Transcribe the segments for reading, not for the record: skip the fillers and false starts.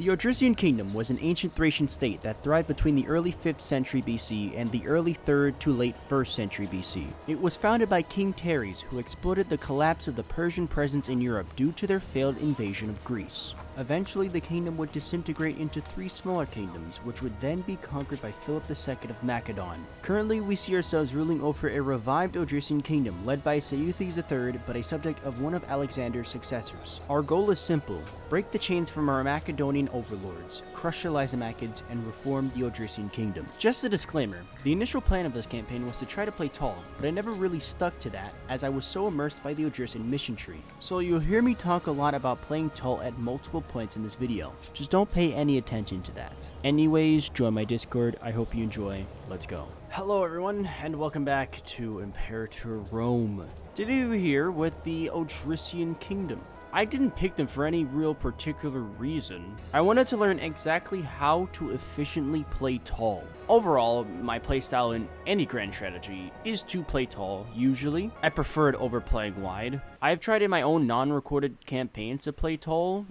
The Odrysian Kingdom was an ancient Thracian state that thrived between the early 5th century BC and the early 3rd to late 1st century BC. It was founded by King Thrace, who exploited the collapse of the Persian presence in Europe due to their failed invasion of Greece. Eventually, the kingdom would disintegrate into 3 smaller kingdoms, which would then be conquered by Philip II of Macedon. Currently, we see ourselves ruling over a revived Odrysian kingdom led by Seleucus III, but a subject of one of Alexander's successors. Our goal is simple: break the chains from our Macedonian overlords, crush the Lysimachids, and reform the Odrysian Kingdom. Just a disclaimer, the initial plan of this campaign was to try to play tall, but I never really stuck to that as I was so immersed by the Odrysian mission tree. So you'll hear me talk a lot about playing tall at multiple points in this video. Just don't pay any attention to that. Anyways, join my Discord. I hope you enjoy. Let's go. Hello everyone, and welcome back to Imperator Rome. Today we're here with the Odrysian Kingdom. I didn't pick them for any real particular reason. I wanted to learn exactly how to efficiently play tall. Overall, my playstyle in any grand strategy is to play tall, usually. I prefer it over playing wide. I've tried in my own non-recorded campaigns to play tall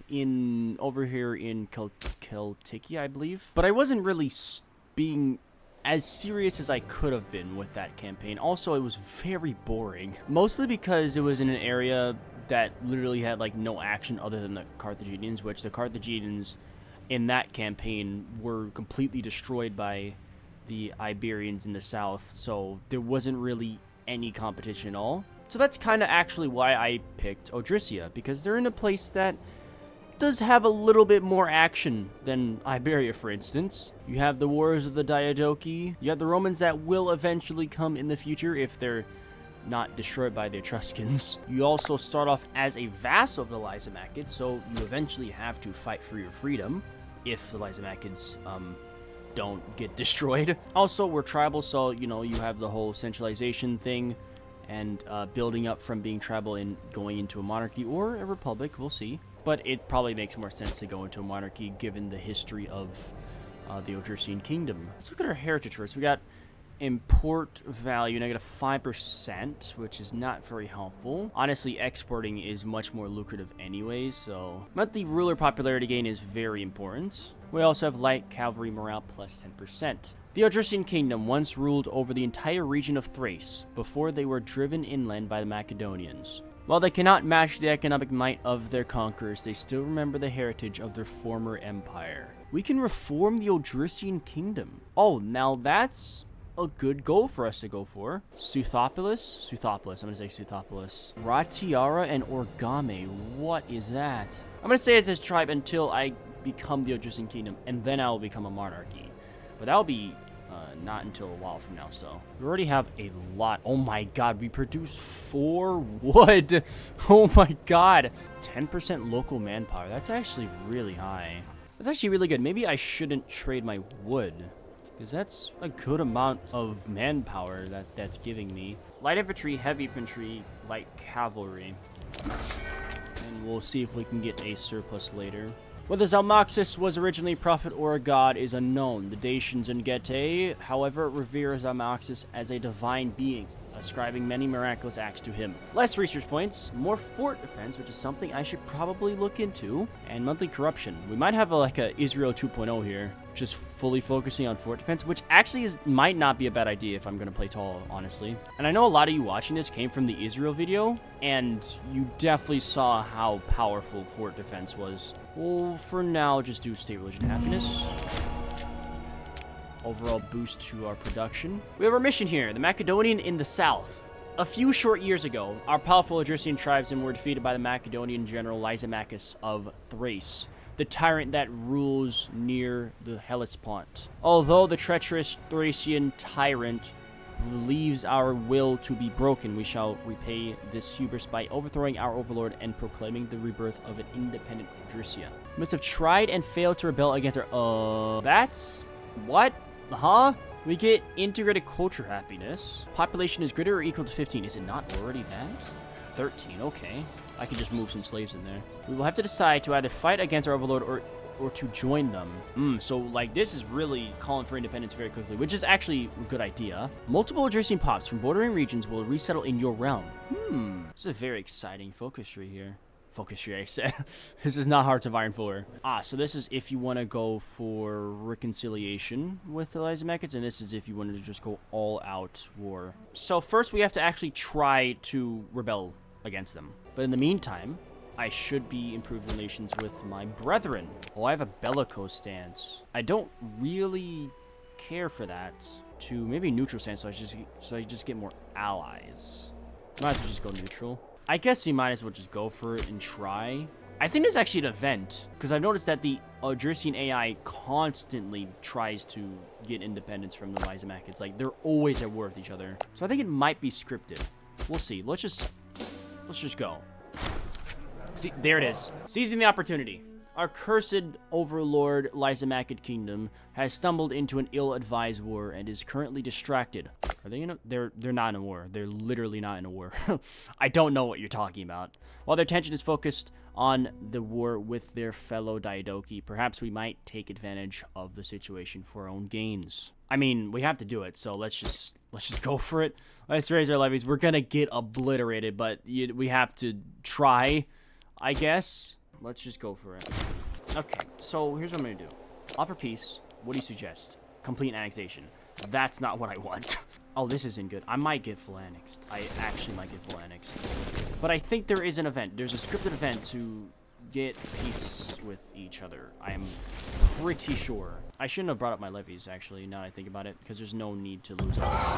over here in Celtic, I believe. But I wasn't really being as serious as I could have been with that campaign. Also, it was very boring. Mostly because it was in an area that literally had like no action other than the Carthaginians, which the Carthaginians in that campaign were completely destroyed by the Iberians in the south, so there wasn't really any competition at all. So that's kind of actually why I picked Odrysia, because they're in a place that does have a little bit more action than Iberia, for instance. You have the wars of the Diadochi, you have the Romans that will eventually come in the future if they're not destroyed by the Etruscans. You also start off as a vassal of the Lysimachids, so you eventually have to fight for your freedom if the Lysimachids don't get destroyed. Also, we're tribal, so you know, you have the whole centralization thing and building up from being tribal and going into a monarchy or a republic, we'll see. But it probably makes more sense to go into a monarchy given the history of the Odrysian Kingdom. Let's look at our heritage first. We got import value -5%, which is not very helpful. Honestly, exporting is much more lucrative anyways, so monthly ruler popularity gain is very important. We also have light cavalry morale +10%. The Odrysian Kingdom once ruled over the entire region of Thrace before they were driven inland by the Macedonians. While they cannot match the economic might of their conquerors, they still remember the heritage of their former empire. We can reform the Odrysian Kingdom. Oh, now that's a good goal for us to go for. Suthopolis, I'm gonna say Suthopolis. Ratiara and Orgame, what is that? I'm gonna say it's this tribe until I become the Odrysian Kingdom, and then I will become a monarchy. But that'll be not until a while from now, so. We already have a lot. Oh my god, we produce 4 wood. Oh my god. 10% local manpower, that's actually really high. That's actually really good. Maybe I shouldn't trade my wood, because that's a good amount of manpower that's giving me. Light infantry, heavy infantry, light cavalry. And we'll see if we can get a surplus later. Whether Zalmoxis was originally a prophet or a god is unknown. The Dacians and Getae, however, revere Zalmoxis as a divine being, ascribing many miraculous acts to him. Less research points, more fort defense, which is something I should probably look into, and monthly corruption. We might have like a Israel 2.0 here, just fully focusing on fort defense, which actually might not be a bad idea if I'm going to play tall, honestly. And I know a lot of you watching this came from the Israel video, and you definitely saw how powerful fort defense was. Well, for now, just do state, religion, happiness. Overall boost to our production. We have our mission here, the Macedonian in the south. A few short years ago, our powerful Odrysian tribesmen were defeated by the Macedonian general Lysimachus of Thrace, the tyrant that rules near the Hellespont. Although the treacherous Thracian tyrant believes our will to be broken, we shall repay this hubris by overthrowing our overlord and proclaiming the rebirth of an independent Odrysia. We must have tried and failed to rebel against our... that's... what? Huh? We get integrated culture happiness. Population is greater or equal to 15. Is it not already that? 13, okay. I can just move some slaves in there. We will have to decide to either fight against our overlord or to join them. So like this is really calling for independence very quickly, which is actually a good idea. Multiple Odrysian pops from bordering regions will resettle in your realm. This is a very exciting focus tree here. Focus Thrace. This is not Hearts of Iron 4. So this is if you want to go for reconciliation with the Lysimachids, and this is if you wanted to just go all-out war. So first we have to actually try to rebel against them. But in the meantime, I should be improving relations with my brethren. Oh, I have a bellicose stance. I don't really care for that. To maybe neutral stance, so I just get more allies. Might as well just go neutral. I guess we might as well just go for it and try. I think there's actually an event, because I've noticed that the Odrysian AI constantly tries to get independence from the Lysimachids. Like, they're always at war with each other. So I think it might be scripted. We'll see. Let's just go. See, there it is. Seizing the opportunity. Our cursed overlord Lysimachid Kingdom has stumbled into an ill-advised war and is currently distracted. Are they in a... They're not in a war. They're literally not in a war. I don't know what you're talking about. While their attention is focused on the war with their fellow Diadochi, perhaps we might take advantage of the situation for our own gains. I mean, we have to do it, so let's just go for it. Let's raise our levies. We're gonna get obliterated, but we have to try, I guess. Let's just go for it. Okay, so here's what I'm gonna do. Offer peace. What do you suggest? Complete annexation. That's not what I want. Oh, this isn't good. I might get full annexed. I actually might get full annexed. But I think there is an event. There's a scripted event to get peace with each other. I am pretty sure. I shouldn't have brought up my levies, actually, now that I think about it, because there's no need to lose all this.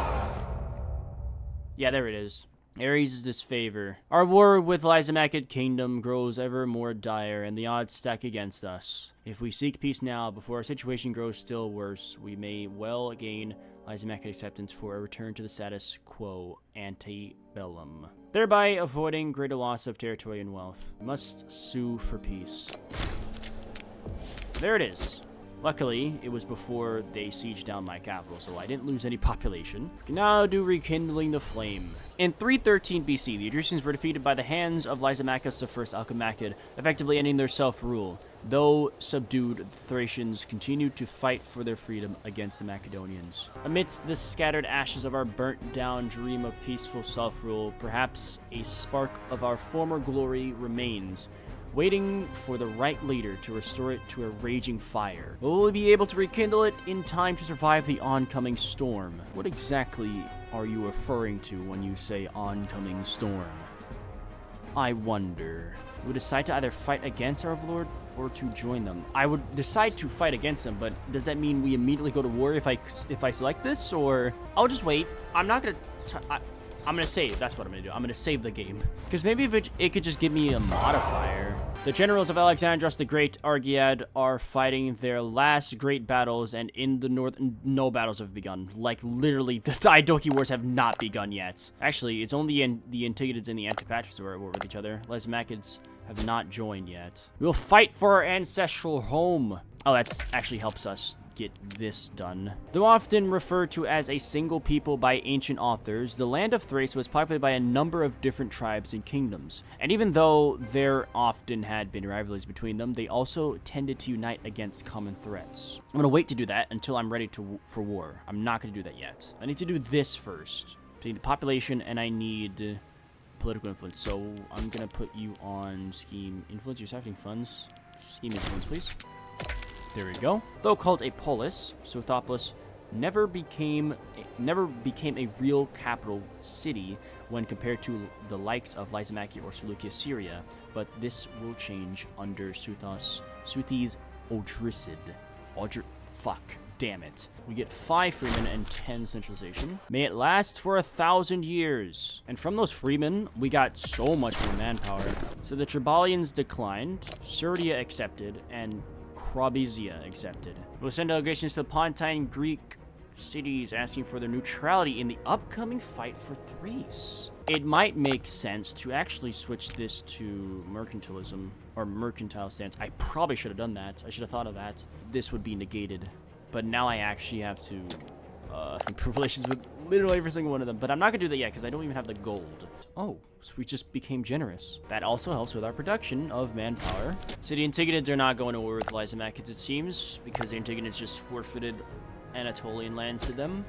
Yeah, there it is. Ares is disfavor. Our war with Lysimachid Kingdom grows ever more dire, and the odds stack against us. If we seek peace now, before our situation grows still worse, we may well gain Lysimachid acceptance for a return to the status quo ante bellum, thereby avoiding greater loss of territory and wealth. We must sue for peace. There it is. Luckily, it was before they sieged down my capital, so I didn't lose any population. We can now do rekindling the flame. In 313 BC, the Odrysians were defeated by the hands of Lysimachus I Alchemachid, effectively ending their self-rule. Though subdued, the Thracians continued to fight for their freedom against the Macedonians. Amidst the scattered ashes of our burnt-down dream of peaceful self-rule, perhaps a spark of our former glory remains, waiting for the right leader to restore it to a raging fire. Will we be able to rekindle it in time to survive the oncoming storm? What exactly are you referring to when you say oncoming storm? I wonder. We decide to either fight against our overlord or to join them. I would decide to fight against them, but does that mean we immediately go to war if I select this, or I'll just wait? I'm not gonna. I'm gonna save. That's what I'm gonna do. I'm gonna save the game. Because maybe if it could just give me a modifier. The generals of Alexandros the Great Argead are fighting their last great battles, and in the north, no battles have begun. Like, literally, the Diadochi Wars have not begun yet. Actually, it's only the Antigonids and the Antipatrids who are at war with each other. Lysimachids have not joined yet. We will fight for our ancestral home. Oh, that actually helps us get this done. Though often referred to as a single people by ancient authors, the land of Thrace was populated by a number of different tribes and kingdoms. And even though there often had been rivalries between them, they also tended to unite against common threats. I'm gonna wait to do that until I'm ready for war. I'm not gonna do that yet. I need to do this first. I need the population, and I need political influence. So I'm gonna put you on scheme influence. You're saving funds. Scheme influence, please. There we go. Though called a polis, Sothopolis never became a real capital city when compared to the likes of Lysimachia or Seleucia Syria, but this will change under Suthi's Odrysid. Fuck. Damn it. We get 5 freemen and 10 centralization. May it last for 1,000 years. And from those freemen, we got so much more manpower. So the Tribalians declined, Serdia accepted, and Krobizia accepted. We'll send delegations to the Pontine Greek cities asking for their neutrality in the upcoming fight for Thrace. It might make sense to actually switch this to mercantilism or mercantile stance. I probably should have done that. I should have thought of that. This would be negated. But now I actually have to improve relations with literally every single one of them. But I'm not going to do that yet because I don't even have the gold. Oh, so we just became generous. That also helps with our production of manpower. So the Antigonids are not going to war with Lysimachids, it seems, because the Antigonids just forfeited Anatolian lands to them.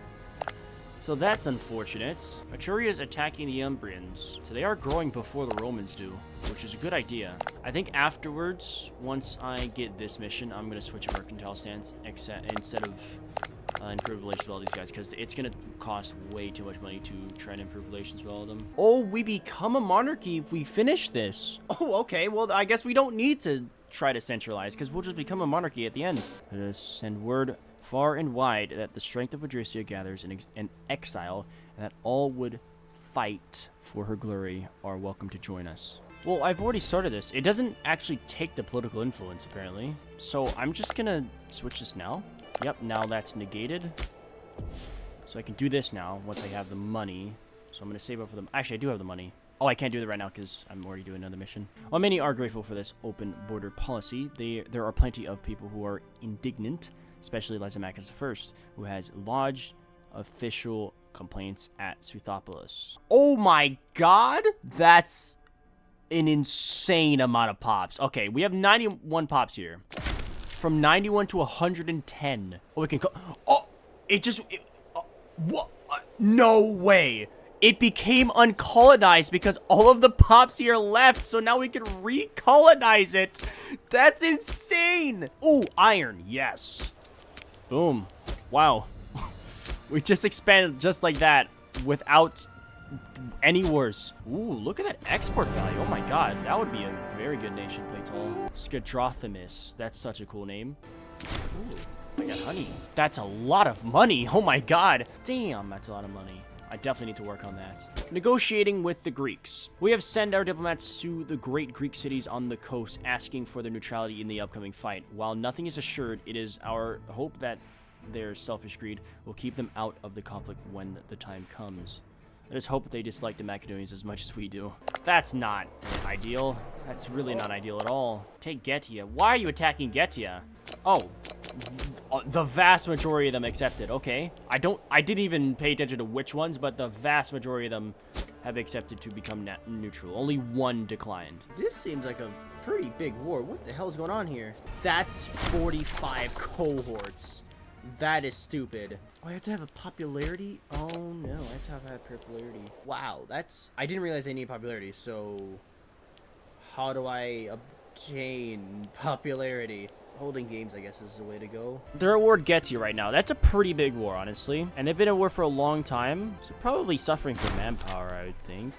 So that's unfortunate. Etruria is attacking the Umbrians. So they are growing before the Romans do, which is a good idea. I think afterwards, once I get this mission, I'm going to switch a mercantile stance instead of improve relations with all these guys, because it's going to cost way too much money to try and improve relations with all of them. Oh, we become a monarchy if we finish this. Oh, okay. Well, I guess we don't need to try to centralize, because we'll just become a monarchy at the end. Let us send word far and wide that the strength of Odrysia gathers in exile, and that all would fight for her glory are welcome to join us. Well, I've already started this. It doesn't actually take the political influence, apparently. So I'm just gonna switch this now. Yep, now that's negated. So I can do this now once I have the money. So I'm gonna save up for them. Actually, I do have the money. Oh, I can't do that right now because I'm already doing another mission. While many are grateful for this open border policy, there are plenty of people who are indignant, especially Lysimachids I, who has lodged official complaints at Suthopolis. Oh my god! That's an insane amount of pops. Okay, we have 91 pops here. From 91 to 110. Oh, we can oh, it just... what? No way! It became uncolonized because all of the pops here left, so now we can recolonize it. That's insane! Ooh, iron, yes. Boom. Wow. We just expanded just like that without any wars. Ooh, look at that export value. Oh my god, that would be a very good nation, Playtall. Skadrothimus. That's such a cool name. Ooh, I got honey. That's a lot of money. Oh my god. Damn, that's a lot of money. I definitely need to work on that. Negotiating with the Greeks. We have sent our diplomats to the great Greek cities on the coast, asking for their neutrality in the upcoming fight. While nothing is assured, it is our hope that their selfish greed will keep them out of the conflict when the time comes. Let us hope that they dislike the Macedonians as much as we do. That's not ideal. That's really not ideal at all. Take Getia. Why are you attacking Getia? Oh, the vast majority of them accepted. Okay. I didn't even pay attention to which ones, but the vast majority of them have accepted to become neutral. Only one declined. This seems like a pretty big war. What the hell is going on here? That's 45 cohorts. That is stupid. Oh, I have to have a popularity? Oh, no. I have to have popularity. Wow, that's... I didn't realize I need popularity, so... How do I obtain popularity? Holding games, I guess, is the way to go. The reward gets you right now. That's a pretty big war, honestly. And they've been at war for a long time, so probably suffering from manpower, I would think.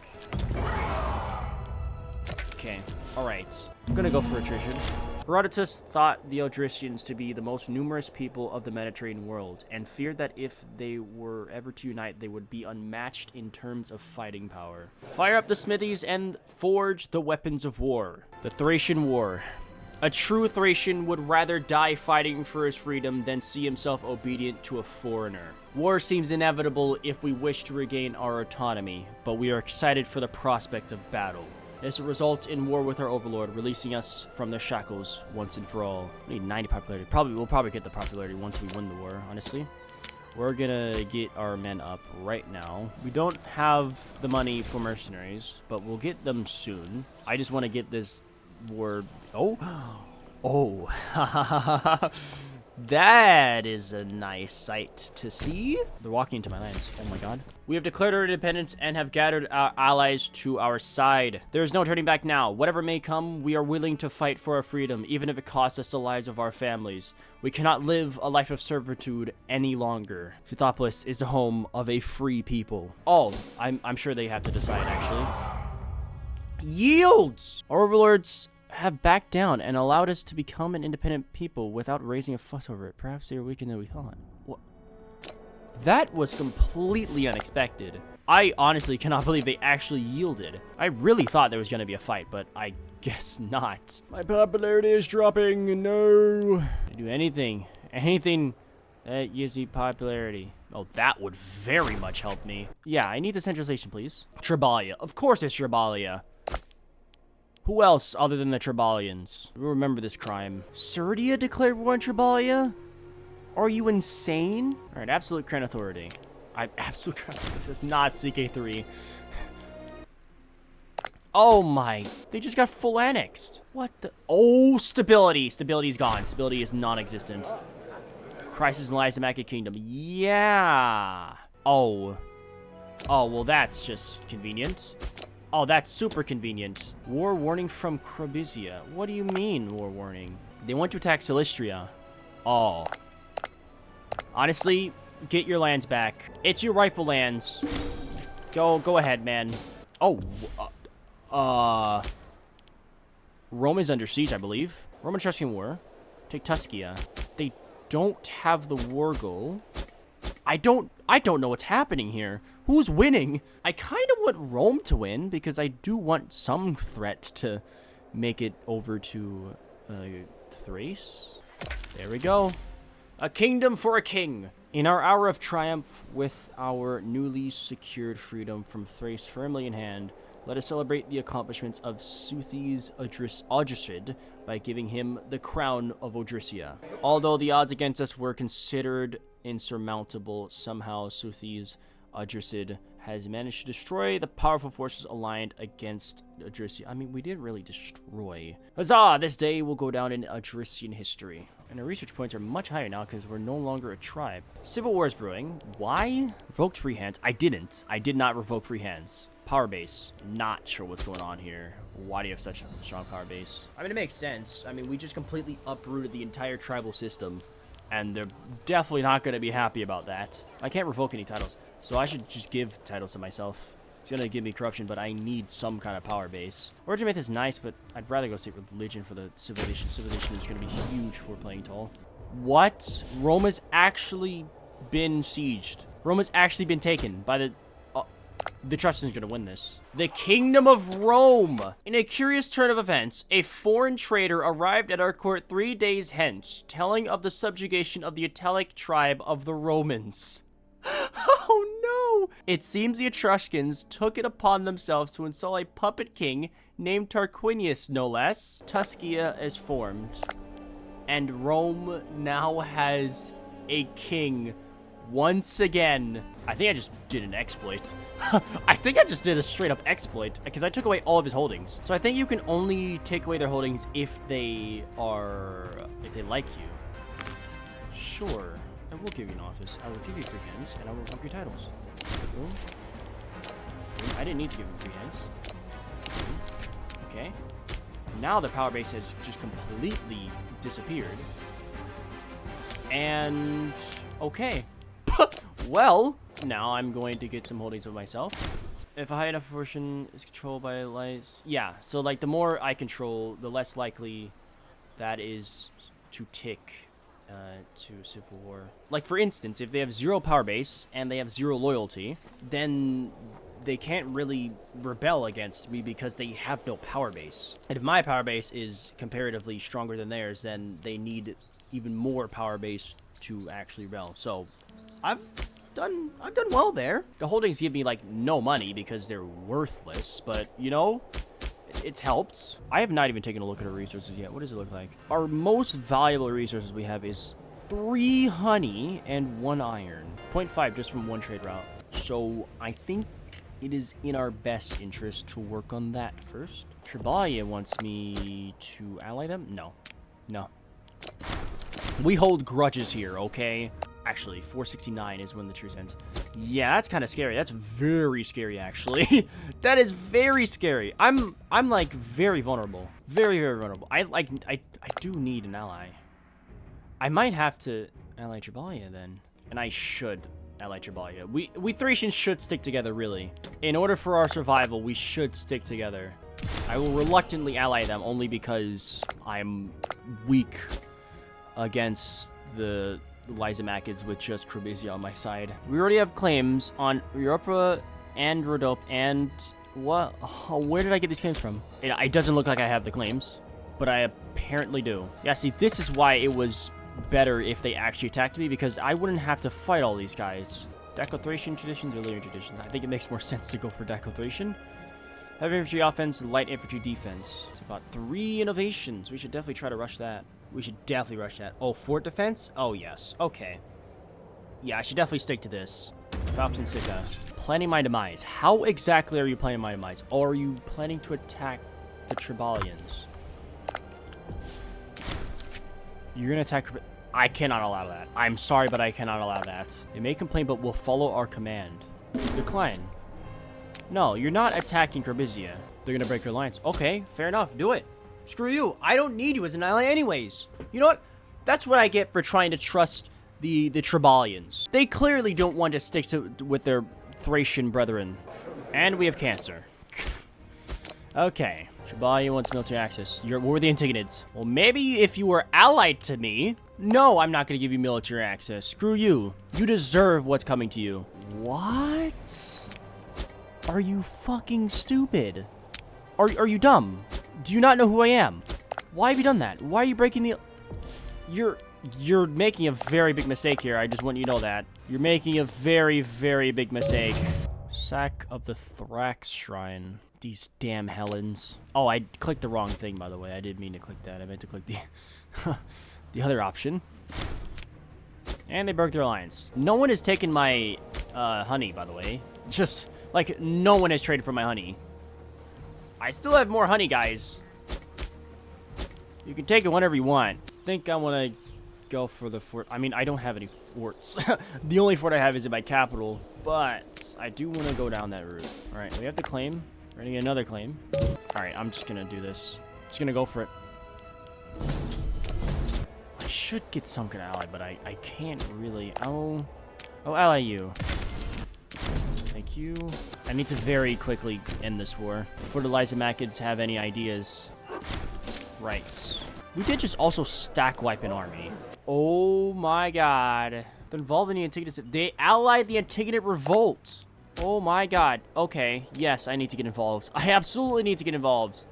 Okay, alright. I'm gonna go for attrition. Herodotus thought the Odrysians to be the most numerous people of the Mediterranean world, and feared that if they were ever to unite, they would be unmatched in terms of fighting power. Fire up the smithies and forge the weapons of war. The Thracian War. A true Thracian would rather die fighting for his freedom than see himself obedient to a foreigner. War seems inevitable if we wish to regain our autonomy, but we are excited for the prospect of battle. This will result in war with our overlord, releasing us from their shackles once and for all. We need 90 popularity. We'll probably get the popularity once we win the war, honestly. We're gonna get our men up right now. We don't have the money for mercenaries, but we'll get them soon. I just want to get this war... Oh! Oh! That is a nice sight to see. They're walking into my lands. Oh my god. We have declared our independence and have gathered our allies to our side. There is no turning back now. Whatever may come, we are willing to fight for our freedom, even if it costs us the lives of our families. We cannot live a life of servitude any longer. Suthopolis is the home of a free people. Oh, I'm sure they have to decide, actually. Yields! Our overlords have backed down and allowed us to become an independent people without raising a fuss over it. Perhaps they are weaker than we thought. What? That was completely unexpected. I honestly cannot believe they actually yielded. I really thought there was going to be a fight, but I guess not. My popularity is dropping. No. Do anything that gives me popularity. Oh, that would very much help me. Yeah, I need the centralization, please. Tribalia. Of course it's Tribalia. Who else other than the Tribalians? Remember this crime. Serdia declared war on Tribalia? Are you insane? Alright, absolute crown authority. This is not CK3. Oh my, they just got full annexed. What the? Oh, stability. Stability's gone. Stability is non-existent. Crisis in Lysimachid Kingdom. Yeah. Oh. Oh, well, that's just convenient. Oh, that's super convenient. War warning from Odrysia. What do you mean, war warning? They want to attack Silistria. Oh. Honestly, get your lands back. It's your rightful lands. Go ahead, man. Oh, Rome is under siege, I believe. Roman-Etruscan War. Take Tuscia. They don't have the war goal. I don't know what's happening here. Who's winning? I kind of want Rome to win because I do want some threat to make it over to Thrace. There we go. A kingdom for a king. In our hour of triumph, with our newly secured freedom from Thrace firmly in hand, let us celebrate the accomplishments of Suthes Odrysid by giving him the crown of Odrysia. Although the odds against us were considered insurmountable, somehow Suthes Odrysid has managed to destroy the powerful forces aligned against Odrysia. I mean, we didn't really destroy. Huzzah! This day will go down in Odrysian history. And our research points are much higher now because we're no longer a tribe. Civil war is brewing. Why? Revoked free hands. I did not revoke free hands. Power base. Not sure what's going on here. Why do you have such a strong power base? I mean, it makes sense. I mean, we just completely uprooted the entire tribal system. And they're definitely not going to be happy about that. I can't revoke any titles. So I should just give titles to myself. It's going to give me corruption, but I need some kind of power base. Origin Myth is nice, but I'd rather go see religion for the civilization. Civilization is going to be huge for playing tall. What? Rome has actually been sieged. Rome has actually been taken by the... the Etruscans are going to win this. The Kingdom of Rome! In a curious turn of events, a foreign trader arrived at our court 3 days hence, telling of the subjugation of the Italic tribe of the Romans. Oh no! It seems the Etruscans took it upon themselves to install a puppet king named Tarquinius, no less. Tuscia is formed, and Rome now has a king once again. I think I just did an exploit. I think I just did a straight up exploit because I took away all of his holdings. So I think you can only take away their holdings if they like you. Sure. I will give you an office. I will give you free hands, and I will revoke your titles. Boom. Boom. I didn't need to give them free hands. Boom. Okay. Now the power base has just completely disappeared. And... okay. Well, now I'm going to get some holdings of myself. If a high enough proportion is controlled by lies... yeah, so, like, the more I control, the less likely that is to tick... to civil war. Like, for instance, if they have 0 power base and they have 0 loyalty, then they can't really rebel against me because they have no power base. And if my power base is comparatively stronger than theirs, then they need even more power base to actually rebel. So I've done well there. The holdings give me like no money because they're worthless, but you know, it's helped. I have not even taken a look at our resources yet. What does it look like? Our most valuable resources we have is 3 honey and 1 iron. 0.5 just from 1 trade route. So I think it is in our best interest to work on that first. Tribalia wants me to ally them? No. No. We hold grudges here, okay? Actually, 469 is when the truce ends. Yeah, that's kind of scary. That's very scary, actually. That is very scary. I'm like very vulnerable. Very, very vulnerable. I do need an ally. I might have to ally Tribalia then. And I should ally Tribalia. We Thracians should stick together, really. In order for our survival, we should stick together. I will reluctantly ally them only because I'm weak against the Lysimachids with just Odrysia on my side. We already have claims on Europa and Rhodope and what? Oh, where did I get these claims from? It doesn't look like I have the claims, but I apparently do. Yeah, see, this is why it was better if they actually attacked me, because I wouldn't have to fight all these guys. Daco-Thracian traditions or later traditions? I think it makes more sense to go for Daco-Thracian. Heavy infantry offense, light infantry defense. It's about 3 innovations. We should definitely try to rush that. We should definitely rush that. Oh, fort defense? Oh, yes. Okay. Yeah, I should definitely stick to this. Falcons and Sika. Planning my demise. How exactly are you planning my demise? Or are you planning to attack the Tribalians? You're going to attack... I cannot allow that. I'm sorry, but I cannot allow that. They may complain, but will follow our command. Decline. No, you're not attacking Odrysia. They're gonna break your alliance. Okay, fair enough. Do it. Screw you. I don't need you as an ally anyways. You know what? That's what I get for trying to trust the Tribalians. They clearly don't want to stick with their Thracian brethren. And we have cancer. Okay. Tribalian wants military access. We're the Antigonids. Well, maybe if you were allied to me. No, I'm not going to give you military access. Screw you. You deserve what's coming to you. What? Are you fucking stupid? Are you dumb? Do you not know who I am? Why have you done that? Why are you breaking the... You're making a very big mistake here. I just want you to know that. You're making a very, very big mistake. Sack of the Thrace Shrine. These damn Helens. Oh, I clicked the wrong thing, by the way. I didn't mean to click that. I meant to click the the other option. And they broke their alliance. No one has taken my honey, by the way. Just, like, no one has traded for my honey. I still have more honey, guys. You can take it whenever you want. I think I want to go for the fort. I mean, I don't have any forts. The only fort I have is in my capital. But I do want to go down that route. All right, we have to claim. We're going to get another claim. All right, I'm just going to do this. Just going to go for it. I should get some kind of ally, but I can't really. Oh, ally you. Thank you. I need to very quickly end this war before the Lysimachids have any ideas. Right. We did just also stack wipe an army. Oh my god. They're involved in the Antigonid. They allied the Antigonid revolt. Oh my god. Okay. Yes, I need to get involved. I absolutely need to get involved.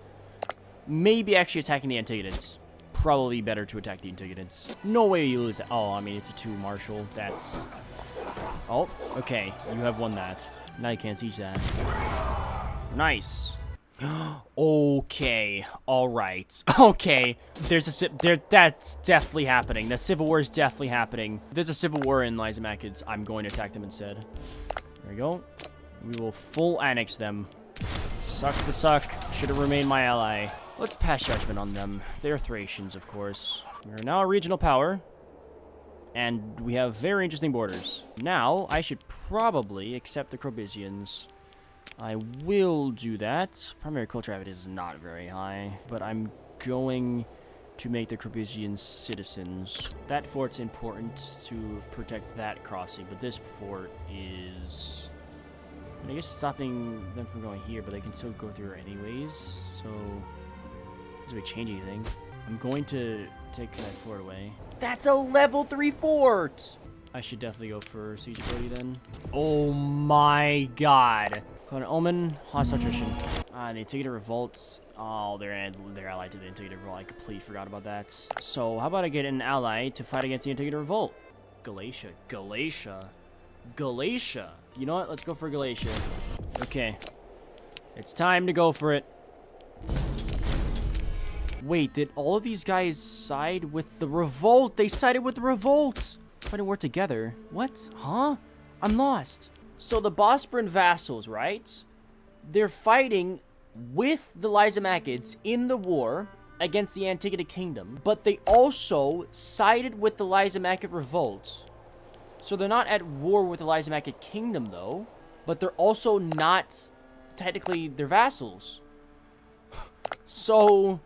Maybe actually attacking the Antigonids. Probably better to attack the Antigonids. No way you lose that. Oh, I mean, it's a 2 marshal. That's... Oh, okay. You have won that. Now you can't siege that. Nice. Okay. All right. Okay. That's definitely happening. The civil war is definitely happening. There's a civil war in Lysimachids. I'm going to attack them instead. There we go. We will full annex them. Sucks to suck. Should have remained my ally. Let's pass judgment on them. They're Thracians, of course. We're now a regional power. And we have very interesting borders. Now, I should probably accept the Odrysians. I will do that. Primary culture habit is not very high, but I'm going to make the Odrysians citizens. That fort's important to protect that crossing, but this fort is... I guess stopping them from going here, but they can still go through anyways, so... Doesn't really change anything. I'm going to take that fort away. That's a level 3 fort! I should definitely go for siege ability then. Oh my god. Got an Omen, hostile attrition. The Antigonids revolts. Oh, they're allied to the Antigonids revolt. I completely forgot about that. So, how about I get an ally to fight against the Antigonids revolt? Galatia. You know what? Let's go for Galatia. Okay. It's time to go for it. Wait, did all of these guys side with the revolt? They sided with the revolt! Trying to work together. What? Huh? I'm lost. So the Bosporan vassals, right? They're fighting with the Lysimachids in the war against the Antigonian Kingdom, but they also sided with the Lysimachid revolt. So they're not at war with the Lysimachid Kingdom, though, but they're also not technically their vassals. So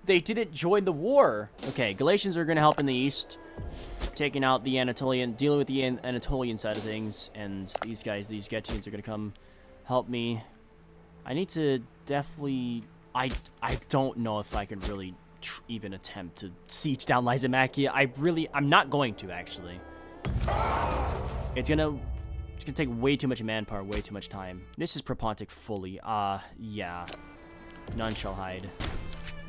they didn't join the war. Okay, Galatians are going to help in the east, taking out the Anatolian, dealing with the Anatolian side of things, and these guys, these Getians, are going to come help me. I need to definitely... I don't know if I can really even attempt to siege down Lysimachia. I'm not going to, actually. It's gonna take way too much manpower, way too much time. This is Propontic fully. Yeah. None shall hide.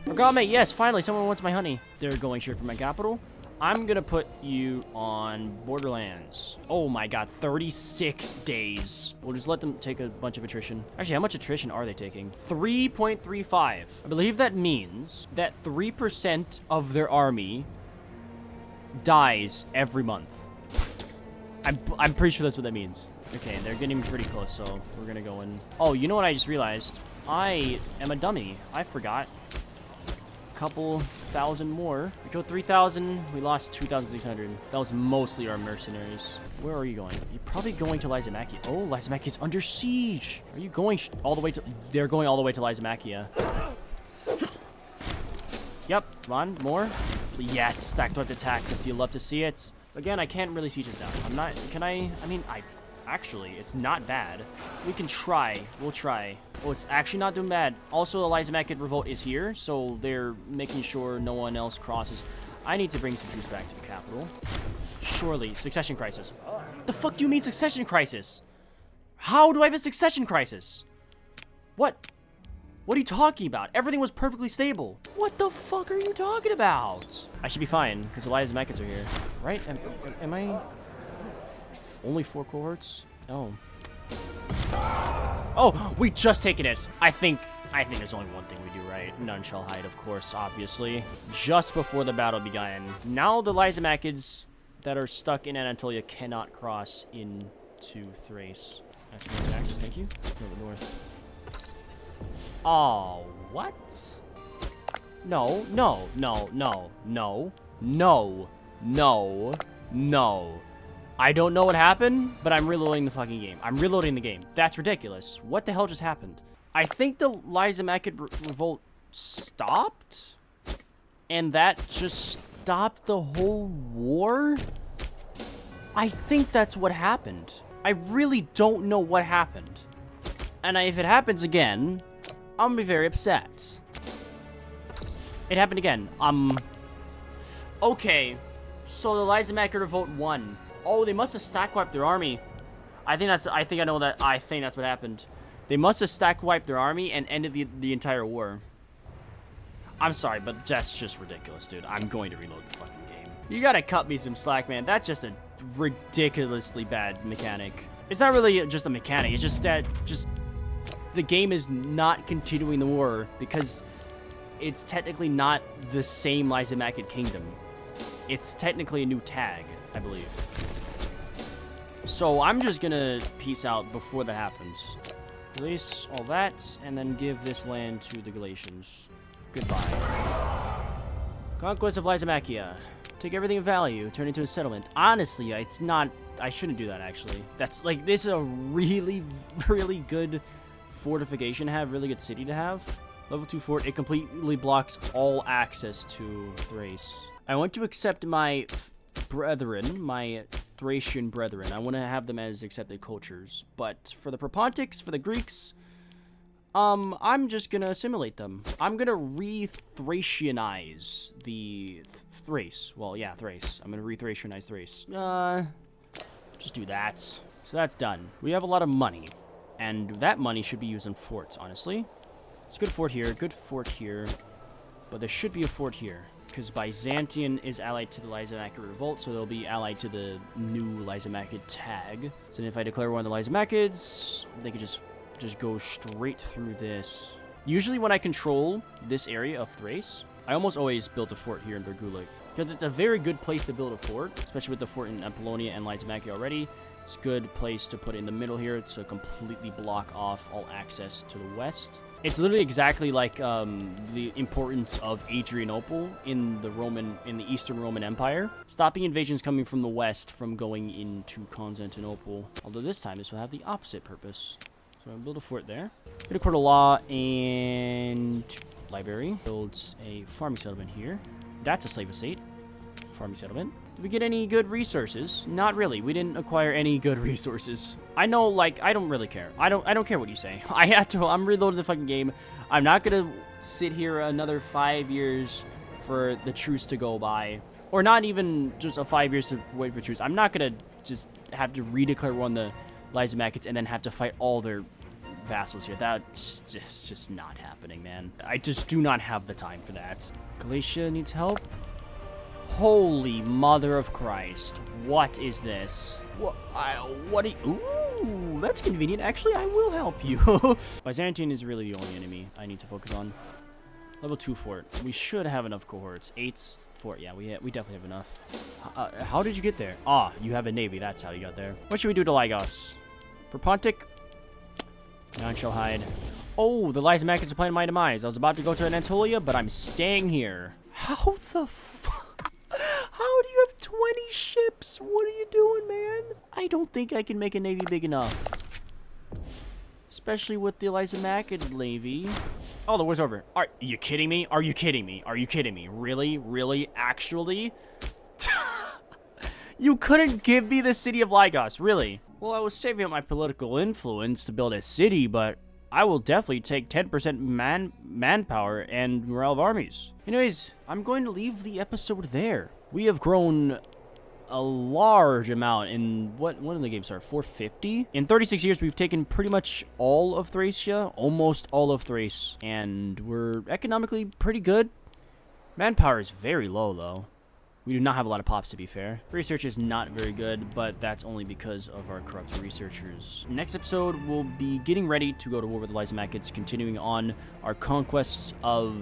Orgame, yes, finally, someone wants my honey. They're going straight for my capital. I'm gonna put you on Borderlands. Oh my god, 36 days. We'll just let them take a bunch of attrition. Actually, how much attrition are they taking? 3.35. I believe that means that 3% of their army dies every month. I'm pretty sure that's what that means. Okay, they're getting pretty close, so we're gonna go in. Oh, you know what I just realized? I am a dummy. I forgot. couple thousand more. We killed 3,000. We lost 2,600. That was mostly our mercenaries. Where are you going? You're probably going to Lysimachids. Oh, Lysimachids under siege. Are you going all the way to... They're going all the way to Lysimachia. Yep. Run. More. Yes. Stacked up the taxes. You love to see it. Again, I can't really siege this down. I'm not... Can I... I mean, actually, it's not bad. We can try. We'll try. Oh, it's actually not doing bad. Also, the Lysimachid revolt is here, so they're making sure no one else crosses. I need to bring some troops back to the capital. Surely. Succession crisis. The fuck do you mean succession crisis? How do I have a succession crisis? What? What are you talking about? Everything was perfectly stable. What the fuck are you talking about? I should be fine, because the Lysimachids are here. Right? Am I... Only 4 cohorts? Oh. Oh, we just taken it. I think there's only one thing we do right. None shall hide, of course, obviously. Just before the battle began. Now the Lysimachids that are stuck in Anatolia cannot cross into Thrace. That's northern access, thank you. Go to the north. Oh, what? No, no, no, no, no, no, no, no. I don't know what happened, but I'm reloading the fucking game. I'm reloading the game. That's ridiculous. What the hell just happened? I think the Lysimachid revolt stopped? And that just stopped the whole war? I think that's what happened. I really don't know what happened. And if it happens again, I'm gonna be very upset. It happened again. Okay. So the Lysimachid revolt won. Oh, they must have stack wiped their army. I think that's what happened. They must have stack wiped their army and ended the entire war. I'm sorry, but that's just ridiculous, dude. I'm going to reload the fucking game. You gotta cut me some slack, man. That's just a ridiculously bad mechanic. It's not really just a mechanic. It's just that the game is not continuing the war because it's technically not the same Lysimachid Kingdom. It's technically a new tag, I believe. So I'm just gonna peace out before that happens. Release all that, and then give this land to the Galatians. Goodbye. Conquest of Lysimachia. Take everything of value, turn it into a settlement. Honestly, it's not... I shouldn't do that, actually. That's, like, this is a really, really good fortification to have, really good city to have. Level 2 fort, it completely blocks all access to Thrace. I want to accept my brethren, my Thracian brethren. I want to have them as accepted cultures. But for the Propontics, for the Greeks, I'm just going to assimilate them. I'm going to re-Thracianize the Thrace. Well, yeah, Thrace. I'm going to re-Thracianize Thrace. Just do that. So that's done. We have a lot of money. And that money should be used on forts, honestly. It's a good fort here. But there should be a fort here. Because Byzantium is allied to the Lysimachid revolt, so they'll be allied to the new Lysimachid tag. So if I declare one of the Lysimachids, they could just go straight through this. Usually when I control this area of Thrace, I almost always build a fort here in Bergulic. Because it's a very good place to build a fort, especially with the fort in Apollonia and Lysimachia already. It's a good place to put it in the middle here to completely block off all access to the west. It's literally exactly like the importance of Adrianople in the Eastern Roman Empire, stopping invasions coming from the west from going into Constantinople. Although this time this will have the opposite purpose. So I'm gonna build a fort there. Get a court of law and library. Builds a farming settlement here. That's a slave estate. Farming settlement. Did we get any good resources? Not really. We didn't acquire any good resources. I know, like, I don't really care. I don't care what you say. I'm reloading the fucking game. I'm not gonna sit here another 5 years for the truce to go by. Or not even just a 5 years to wait for truce. I'm not gonna just have to redeclare war on the Lysimachids and then have to fight all their vassals here. That's just not happening, man. I just do not have the time for that. Galatia needs help. Holy mother of Christ. What is this? What are you... Ooh, that's convenient. Actually, I will help you. Byzantium is really the only enemy I need to focus on. Level 2 fort. We should have enough cohorts. 8's fort. Yeah, we definitely have enough. How did you get there? Ah, you have a navy. That's how you got there. What should we do to Lagos? Propontic. None shall hide. Oh, the Lysimachids are planning my demise. I was about to go to Anatolia, but I'm staying here. How the fuck? How do you have 20 ships? What are you doing, man? I don't think I can make a navy big enough. Especially with the Lysimachid navy. Oh, the war's over. Are you kidding me? Are you kidding me? Are you kidding me? Really? Really? Actually? You couldn't give me the city of Lygos, really? Well, I was saving up my political influence to build a city, but I will definitely take 10% manpower and morale of armies. Anyways, I'm going to leave the episode there. We have grown a large amount in when did the game start? 450? In 36 years, we've taken pretty much all of Thracia, almost all of Thrace, and we're economically pretty good. Manpower is very low, though. We do not have a lot of pops, to be fair. Research is not very good, but that's only because of our corrupt researchers. Next episode, we'll be getting ready to go to war with the Lysimachids, continuing on our conquests of...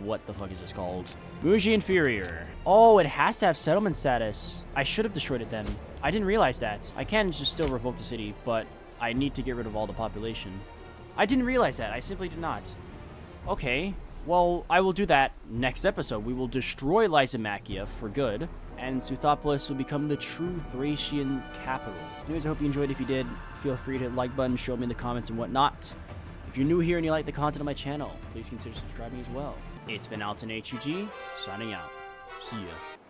what the fuck is this called? Muji Inferior. Oh, it has to have settlement status. I should have destroyed it then. I didn't realize that. I can just still revoke the city, but I need to get rid of all the population. I didn't realize that. I simply did not. Okay. Well, I will do that next episode. We will destroy Lysimachia for good, and Suthopolis will become the true Thracian capital. Anyways, I hope you enjoyed. If you did, feel free to hit the like button, show me in the comments and whatnot. If you're new here and you like the content on my channel, please consider subscribing as well. It's been Alton HUG, signing out. See ya.